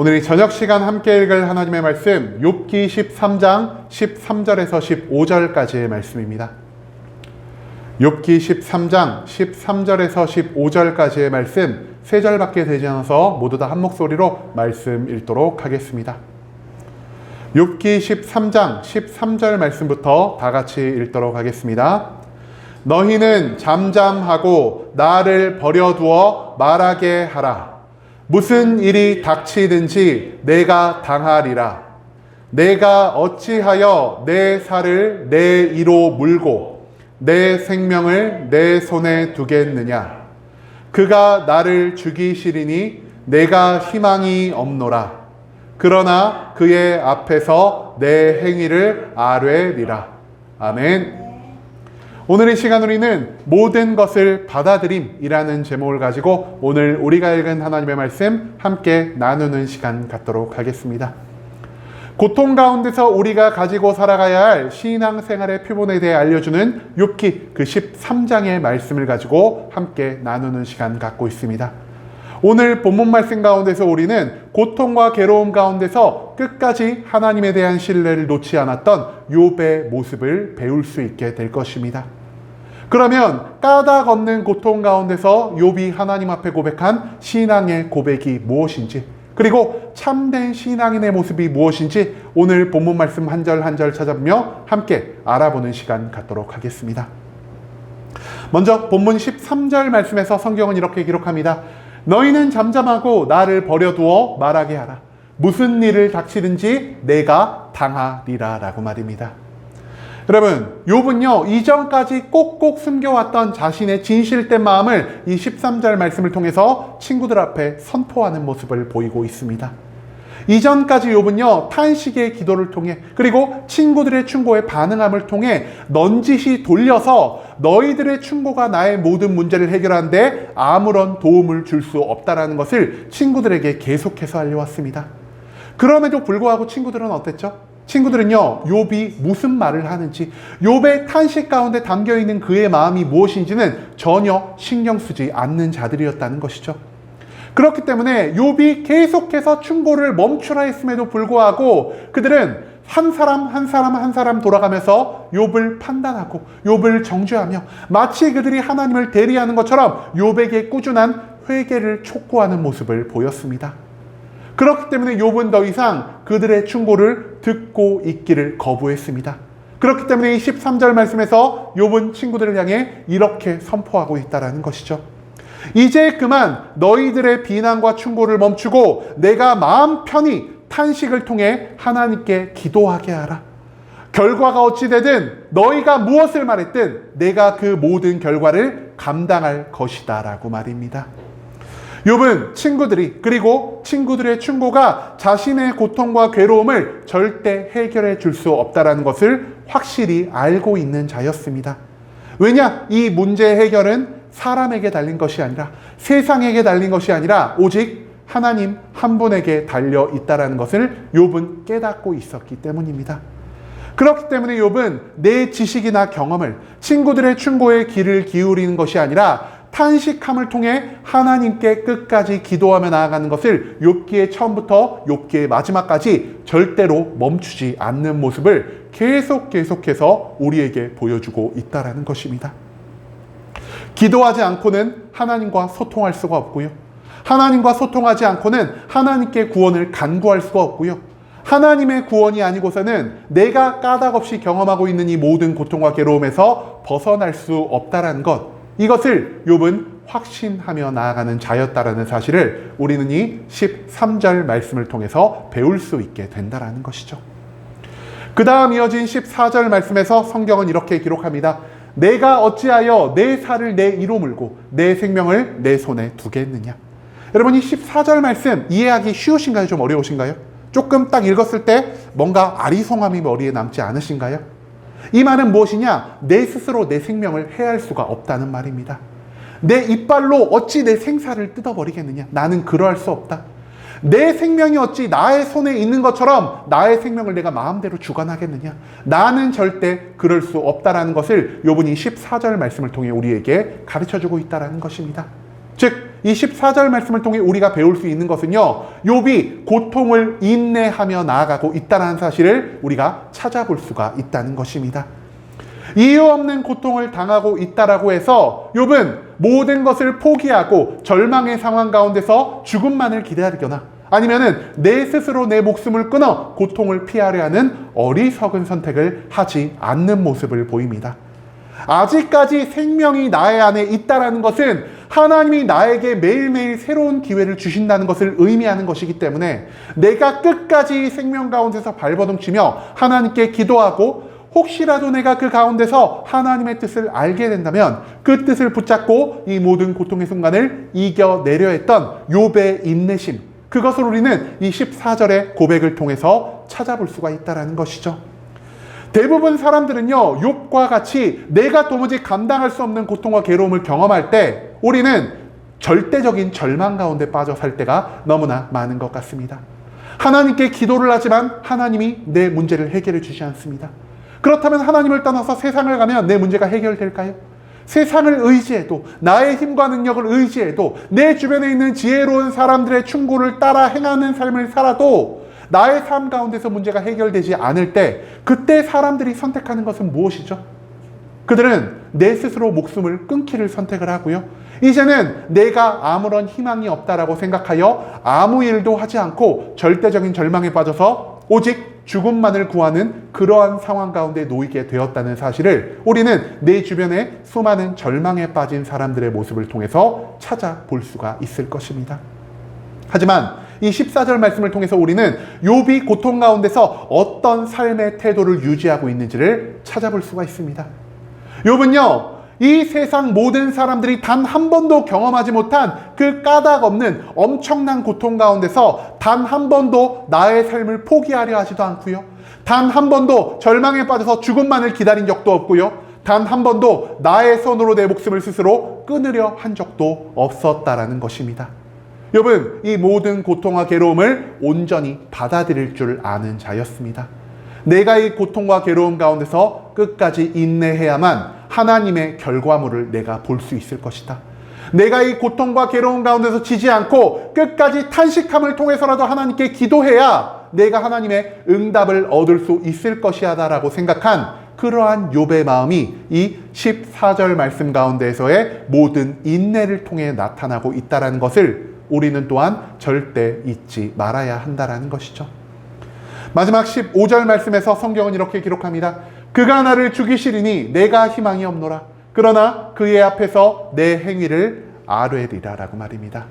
오늘 이 저녁 시간 함께 읽을 하나님의 말씀 욥기 13장 13절에서 15절까지의 말씀입니다. 욥기 13장 13절에서 15절까지의 말씀 3절밖에 되지 않아서 모두 다 한 목소리로 말씀 읽도록 하겠습니다. 욥기 13장 13절 말씀부터 다 같이 읽도록 하겠습니다. 너희는 잠잠하고 나를 버려두어 말하게 하라. 무슨 일이 닥치든지 내가 당하리라. 내가 어찌하여 내 살을 내 이로 물고 내 생명을 내 손에 두겠느냐. 그가 나를 죽이시리니 내가 희망이 없노라. 그러나 그의 앞에서 내 행위를 아뢰리라. 아멘. 오늘 이 시간 우리는 모든 것을 받아들임이라는 제목을 가지고 오늘 우리가 읽은 하나님의 말씀 함께 나누는 시간 갖도록 하겠습니다. 고통 가운데서 우리가 가지고 살아가야 할 신앙생활의 표본에 대해 알려주는 욥기 그 13장의 말씀을 가지고 함께 나누는 시간 갖고 있습니다. 오늘 본문 말씀 가운데서 우리는 고통과 괴로움 가운데서 끝까지 하나님에 대한 신뢰를 놓지 않았던 욥의 모습을 배울 수 있게 될 것입니다. 그러면 까닭 없는 고통 가운데서 욥이 하나님 앞에 고백한 신앙의 고백이 무엇인지, 그리고 참된 신앙인의 모습이 무엇인지 오늘 본문 말씀 한 절 한 절 찾아보며 함께 알아보는 시간 갖도록 하겠습니다. 먼저 본문 13절 말씀에서 성경은 이렇게 기록합니다. 너희는 잠잠하고 나를 버려두어 말하게 하라. 무슨 일을 닥치든지 내가 당하리라 라고 말입니다. 여러분, 욥은요 이전까지 꼭꼭 숨겨왔던 자신의 진실된 마음을 이 13절 말씀을 통해서 친구들 앞에 선포하는 모습을 보이고 있습니다. 이전까지 욥은요 탄식의 기도를 통해, 그리고 친구들의 충고에 반응함을 통해 넌지시 돌려서 너희들의 충고가 나의 모든 문제를 해결하는데 아무런 도움을 줄 수 없다라는 것을 친구들에게 계속해서 알려왔습니다. 그럼에도 불구하고 친구들은 어땠죠? 친구들은요 욥이 무슨 말을 하는지, 욥의 탄식 가운데 담겨있는 그의 마음이 무엇인지는 전혀 신경 쓰지 않는 자들이었다는 것이죠. 그렇기 때문에 욥이 계속해서 충고를 멈추라 했음에도 불구하고 그들은 한 사람 돌아가면서 욥을 판단하고 욥을 정죄하며 마치 그들이 하나님을 대리하는 것처럼 욥에게 꾸준한 회개를 촉구하는 모습을 보였습니다. 그렇기 때문에 욥은 더 이상 그들의 충고를 듣고 있기를 거부했습니다. 그렇기 때문에 이 13절 말씀에서 욥은 친구들을 향해 이렇게 선포하고 있다는 것이죠. 이제 그만 너희들의 비난과 충고를 멈추고 내가 마음 편히 탄식을 통해 하나님께 기도하게 하라. 결과가 어찌 되든 너희가 무엇을 말했든 내가 그 모든 결과를 감당할 것이다 라고 말입니다. 욥은 친구들이, 그리고 친구들의 충고가 자신의 고통과 괴로움을 절대 해결해 줄 수 없다는 것을 확실히 알고 있는 자였습니다. 왜냐? 이 문제의 해결은 사람에게 달린 것이 아니라, 세상에게 달린 것이 아니라 오직 하나님 한 분에게 달려 있다는 것을 욥은 깨닫고 있었기 때문입니다. 그렇기 때문에 욥은 내 지식이나 경험을 친구들의 충고에 귀를 기울이는 것이 아니라 탄식함을 통해 하나님께 끝까지 기도하며 나아가는 것을 욥기의 처음부터 욥기의 마지막까지 절대로 멈추지 않는 모습을 계속해서 우리에게 보여주고 있다는 것입니다. 기도하지 않고는 하나님과 소통할 수가 없고요. 하나님과 소통하지 않고는 하나님께 구원을 간구할 수가 없고요. 하나님의 구원이 아니고서는 내가 까닭없이 경험하고 있는 이 모든 고통과 괴로움에서 벗어날 수 없다는 것, 이것을 욥은 확신하며 나아가는 자였다라는 사실을 우리는 이 13절 말씀을 통해서 배울 수 있게 된다는 것이죠. 그 다음 이어진 14절 말씀에서 성경은 이렇게 기록합니다. 내가 어찌하여 내 살을 내 이로 물고 내 생명을 내 손에 두겠느냐. 여러분, 이 14절 말씀 이해하기 쉬우신가요? 좀 어려우신가요? 조금 딱 읽었을 때 뭔가 아리송함이 머리에 남지 않으신가요? 이 말은 무엇이냐? 내 스스로 내 생명을 해할 수가 없다는 말입니다. 내 이빨로 어찌 내 생사를 뜯어버리겠느냐? 나는 그러할 수 없다. 내 생명이 어찌 나의 손에 있는 것처럼 나의 생명을 내가 마음대로 주관하겠느냐? 나는 절대 그럴 수 없다라는 것을 욥은 이 14절 말씀을 통해 우리에게 가르쳐주고 있다는 것입니다. 즉 이 14절 말씀을 통해 우리가 배울 수 있는 것은요, 욥이 고통을 인내하며 나아가고 있다는 사실을 우리가 찾아볼 수가 있다는 것입니다. 이유 없는 고통을 당하고 있다라고 해서 욥은 모든 것을 포기하고 절망의 상황 가운데서 죽음만을 기다리거나 아니면은 내 스스로 내 목숨을 끊어 고통을 피하려 하는 어리석은 선택을 하지 않는 모습을 보입니다. 아직까지 생명이 나의 안에 있다라는 것은 하나님이 나에게 매일매일 새로운 기회를 주신다는 것을 의미하는 것이기 때문에 내가 끝까지 생명 가운데서 발버둥치며 하나님께 기도하고 혹시라도 내가 그 가운데서 하나님의 뜻을 알게 된다면 그 뜻을 붙잡고 이 모든 고통의 순간을 이겨내려 했던 욥의 인내심, 그것을 우리는 이 14절의 고백을 통해서 찾아볼 수가 있다는 것이죠. 대부분 사람들은요, 욥과 같이 내가 도무지 감당할 수 없는 고통과 괴로움을 경험할 때 우리는 절대적인 절망 가운데 빠져 살 때가 너무나 많은 것 같습니다. 하나님께 기도를 하지만 하나님이 내 문제를 해결해 주지 않습니다. 그렇다면 하나님을 떠나서 세상을 가면 내 문제가 해결될까요? 세상을 의지해도, 나의 힘과 능력을 의지해도, 내 주변에 있는 지혜로운 사람들의 충고를 따라 행하는 삶을 살아도 나의 삶 가운데서 문제가 해결되지 않을 때 그때 사람들이 선택하는 것은 무엇이죠? 그들은 내 스스로 목숨을 끊기를 선택을 하고요. 이제는 내가 아무런 희망이 없다라고 생각하여 아무 일도 하지 않고 절대적인 절망에 빠져서 오직 죽음만을 구하는 그러한 상황 가운데 놓이게 되었다는 사실을 우리는 내 주변에 수많은 절망에 빠진 사람들의 모습을 통해서 찾아볼 수가 있을 것입니다. 하지만 이 14절 말씀을 통해서 우리는 욥이 고통 가운데서 어떤 삶의 태도를 유지하고 있는지를 찾아볼 수가 있습니다. 욥은요, 이 세상 모든 사람들이 단 한 번도 경험하지 못한 그 까닭 없는 엄청난 고통 가운데서 단 한 번도 나의 삶을 포기하려 하지도 않고요. 단 한 번도 절망에 빠져서 죽음만을 기다린 적도 없고요. 단 한 번도 나의 손으로 내 목숨을 스스로 끊으려 한 적도 없었다라는 것입니다. 욥은 이 모든 고통과 괴로움을 온전히 받아들일 줄 아는 자였습니다. 내가 이 고통과 괴로움 가운데서 끝까지 인내해야만 하나님의 결과물을 내가 볼 수 있을 것이다. 내가 이 고통과 괴로움 가운데서 지지 않고 끝까지 탄식함을 통해서라도 하나님께 기도해야 내가 하나님의 응답을 얻을 수 있을 것이야라고 생각한 그러한 욥의 마음이 이 14절 말씀 가운데서의 모든 인내를 통해 나타나고 있다는 것을 우리는 또한 절대 잊지 말아야 한다는 것이죠. 마지막 15절 말씀에서 성경은 이렇게 기록합니다. 그가 나를 죽이시리니 내가 희망이 없노라. 그러나 그의 앞에서 내 행위를 아뢰리라 라고 말입니다.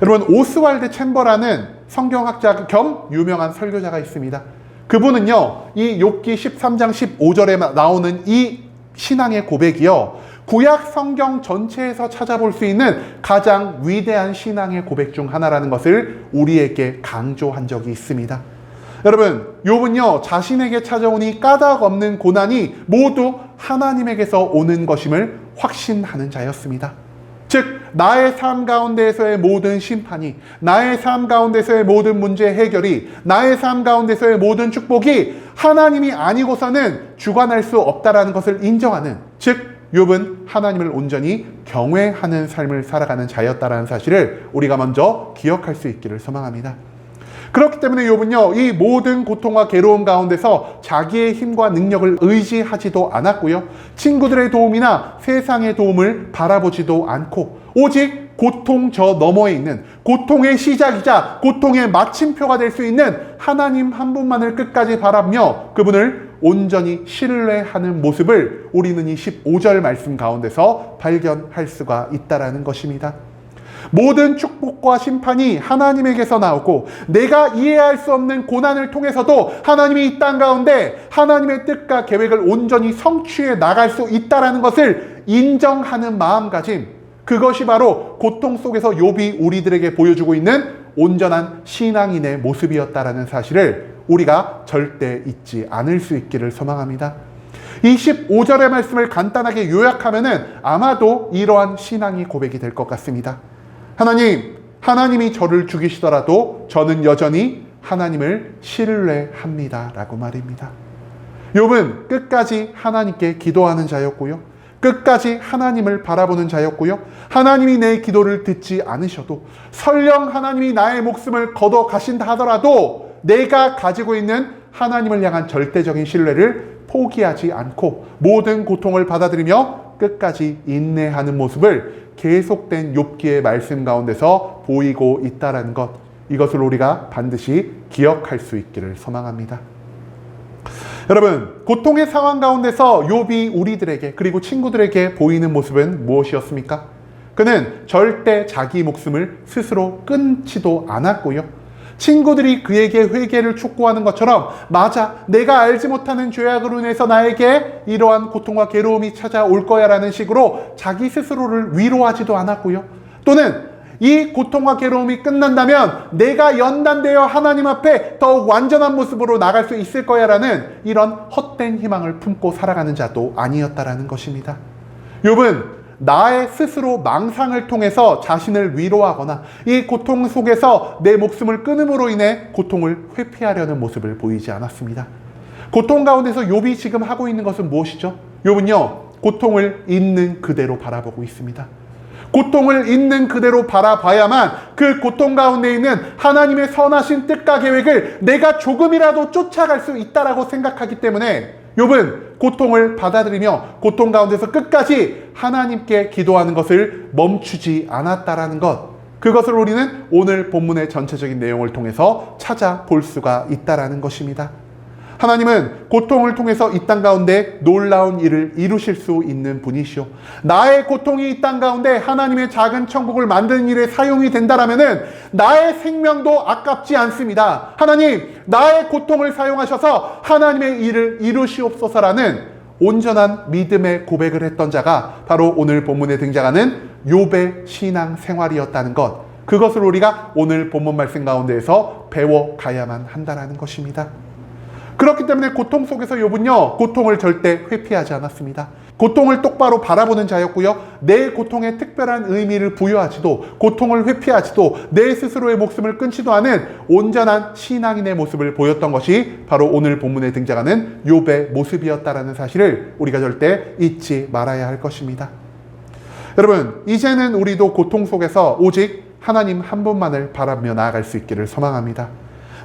여러분, 오스왈드 챔버라는 성경학자 겸 유명한 설교자가 있습니다. 그분은요, 이 욥기 13장 15절에 나오는 이 신앙의 고백이요, 구약 성경 전체에서 찾아볼 수 있는 가장 위대한 신앙의 고백 중 하나라는 것을 우리에게 강조한 적이 있습니다. 여러분, 욥은요, 자신에게 찾아온 이 까닭 없는 고난이 모두 하나님에게서 오는 것임을 확신하는 자였습니다. 즉, 나의 삶 가운데에서의 모든 심판이, 나의 삶 가운데서의 모든 문제 해결이, 나의 삶 가운데서의 모든 축복이 하나님이 아니고서는 주관할 수 없다라는 것을 인정하는, 즉 욥은 하나님을 온전히 경외하는 삶을 살아가는 자였다라는 사실을 우리가 먼저 기억할 수 있기를 소망합니다. 그렇기 때문에 욥은요, 이 모든 고통과 괴로움 가운데서 자기의 힘과 능력을 의지하지도 않았고요, 친구들의 도움이나 세상의 도움을 바라보지도 않고 오직 고통 저 너머에 있는, 고통의 시작이자 고통의 마침표가 될 수 있는 하나님 한 분만을 끝까지 바라며 그분을 온전히 신뢰하는 모습을 우리는 이 15절 말씀 가운데서 발견할 수가 있다는 것입니다. 모든 축복과 심판이 하나님에게서 나오고 내가 이해할 수 없는 고난을 통해서도 하나님이 이 땅 가운데 하나님의 뜻과 계획을 온전히 성취해 나갈 수 있다는 것을 인정하는 마음가짐, 그것이 바로 고통 속에서 욥이 우리들에게 보여주고 있는 온전한 신앙인의 모습이었다는 사실을 우리가 절대 잊지 않을 수 있기를 소망합니다. 이 15절의 말씀을 간단하게 요약하면은 아마도 이러한 신앙이 고백이 될 것 같습니다. 하나님이 저를 죽이시더라도 저는 여전히 하나님을 신뢰합니다 라고 말입니다. 욥은 끝까지 하나님께 기도하는 자였고요, 끝까지 하나님을 바라보는 자였고요. 하나님이 내 기도를 듣지 않으셔도 설령 하나님이 나의 목숨을 걷어 가신다 하더라도 내가 가지고 있는 하나님을 향한 절대적인 신뢰를 포기하지 않고 모든 고통을 받아들이며 끝까지 인내하는 모습을 계속된 욥기의 말씀 가운데서 보이고 있다는 것, 이것을 우리가 반드시 기억할 수 있기를 소망합니다. 여러분, 고통의 상황 가운데서 욥이 우리들에게 그리고 친구들에게 보이는 모습은 무엇이었습니까? 그는 절대 자기 목숨을 스스로 끊지도 않았고요. 친구들이 그에게 회개를 촉구하는 것처럼 맞아, 내가 알지 못하는 죄악으로 인해서 나에게 이러한 고통과 괴로움이 찾아올 거야 라는 식으로 자기 스스로를 위로하지도 않았고요. 또는 이 고통과 괴로움이 끝난다면 내가 연단되어 하나님 앞에 더욱 완전한 모습으로 나갈 수 있을 거야 라는 이런 헛된 희망을 품고 살아가는 자도 아니었다라는 것입니다. 욥은 나의 스스로 망상을 통해서 자신을 위로하거나 이 고통 속에서 내 목숨을 끊음으로 인해 고통을 회피하려는 모습을 보이지 않았습니다. 고통 가운데서 욥이 지금 하고 있는 것은 무엇이죠? 욥은요, 고통을 있는 그대로 바라보고 있습니다. 고통을 있는 그대로 바라봐야만 그 고통 가운데 있는 하나님의 선하신 뜻과 계획을 내가 조금이라도 쫓아갈 수 있다라고 생각하기 때문에 욥은 고통을 받아들이며 고통 가운데서 끝까지 하나님께 기도하는 것을 멈추지 않았다라는 것, 그것을 우리는 오늘 본문의 전체적인 내용을 통해서 찾아볼 수가 있다라는 것입니다. 하나님은 고통을 통해서 이 땅 가운데 놀라운 일을 이루실 수 있는 분이시오. 나의 고통이 이 땅 가운데 하나님의 작은 천국을 만드는 일에 사용이 된다라면은 나의 생명도 아깝지 않습니다. 하나님, 나의 고통을 사용하셔서 하나님의 일을 이루시옵소서라는 온전한 믿음의 고백을 했던 자가 바로 오늘 본문에 등장하는 욥의 신앙 생활이었다는 것, 그것을 우리가 오늘 본문 말씀 가운데에서 배워가야만 한다는 것입니다. 그렇기 때문에 고통 속에서 욥은요, 고통을 절대 회피하지 않았습니다. 고통을 똑바로 바라보는 자였고요, 내 고통에 특별한 의미를 부여하지도, 고통을 회피하지도, 내 스스로의 목숨을 끊지도 않은 온전한 신앙인의 모습을 보였던 것이 바로 오늘 본문에 등장하는 욥의 모습이었다라는 사실을 우리가 절대 잊지 말아야 할 것입니다. 여러분, 이제는 우리도 고통 속에서 오직 하나님 한 분만을 바라며 나아갈 수 있기를 소망합니다.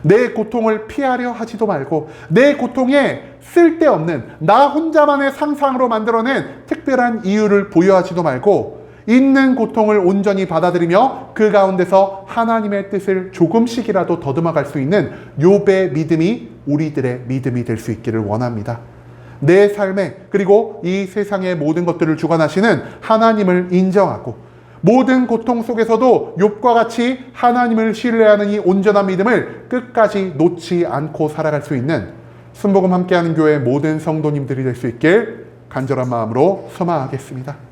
내 고통을 피하려 하지도 말고 내 고통에 쓸데없는 나 혼자만의 상상으로 만들어낸 특별한 이유를 부여하지도 말고 있는 고통을 온전히 받아들이며 그 가운데서 하나님의 뜻을 조금씩이라도 더듬어갈 수 있는 욥의 믿음이 우리들의 믿음이 될 수 있기를 원합니다. 내 삶에 그리고 이 세상의 모든 것들을 주관하시는 하나님을 인정하고 모든 고통 속에서도 욥과 같이 하나님을 신뢰하는 이 온전한 믿음을 끝까지 놓지 않고 살아갈 수 있는 순복음 함께하는 교회 모든 성도님들이 될 수 있길 간절한 마음으로 소망하겠습니다.